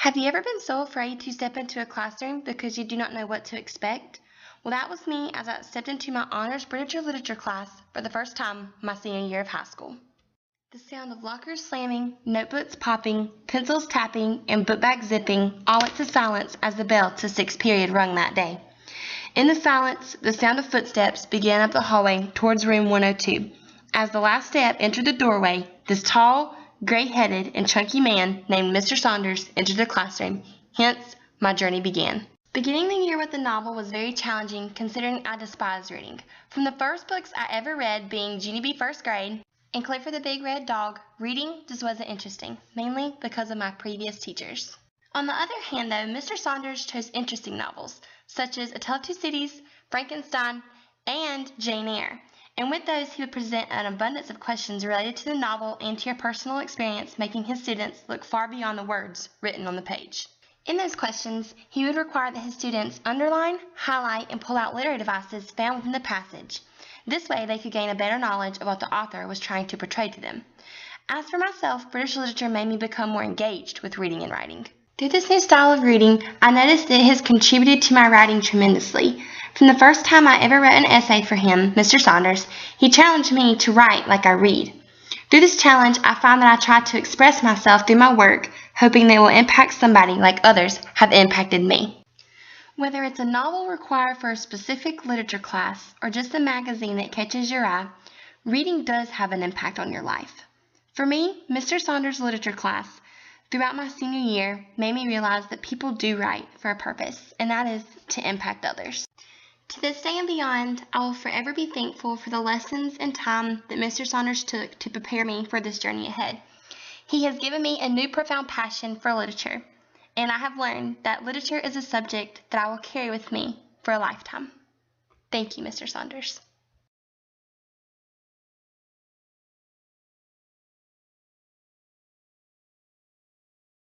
Have you ever been so afraid to step into a classroom because you do not know what to expect? Well, that was me as I stepped into my honors literature class for the first time my senior year of high school. The sound of lockers slamming, notebooks popping, pencils tapping, and book bags zipping all went to silence as the bell to sixth period rung that day. In the silence, the sound of footsteps began up the hallway towards room 102. As the last step entered the doorway, this tall, gray-headed, and chunky man named Mr. Saunders entered the classroom. Hence, my journey began. Beginning the year with the novel was very challenging considering I despised reading. From the first books I ever read being Jeannie B. First Grade and Clifford the Big Red Dog, reading just wasn't interesting, mainly because of my previous teachers. On the other hand, though, Mr. Saunders chose interesting novels, such as A Tale of Two Cities, Frankenstein, and Jane Eyre. And with those, he would present an abundance of questions related to the novel and to your personal experience, making his students look far beyond the words written on the page. In those questions, he would require that his students underline, highlight, and pull out literary devices found within the passage. This way, they could gain a better knowledge of what the author was trying to portray to them. As for myself, British literature made me become more engaged with reading and writing. Through this new style of reading, I noticed that it has contributed to my writing tremendously. From the first time I ever wrote an essay for him, Mr. Saunders, he challenged me to write like I read. Through this challenge, I find that I try to express myself through my work, hoping they will impact somebody like others have impacted me. Whether it's a novel required for a specific literature class or just a magazine that catches your eye, reading does have an impact on your life. For me, Mr. Saunders' literature class throughout my senior year made me realize that people do write for a purpose, and that is to impact others. To this day and beyond, I will forever be thankful for the lessons and time that Mr. Saunders took to prepare me for this journey ahead. He has given me a new profound passion for literature, and I have learned that literature is a subject that I will carry with me for a lifetime. Thank you, Mr. Saunders.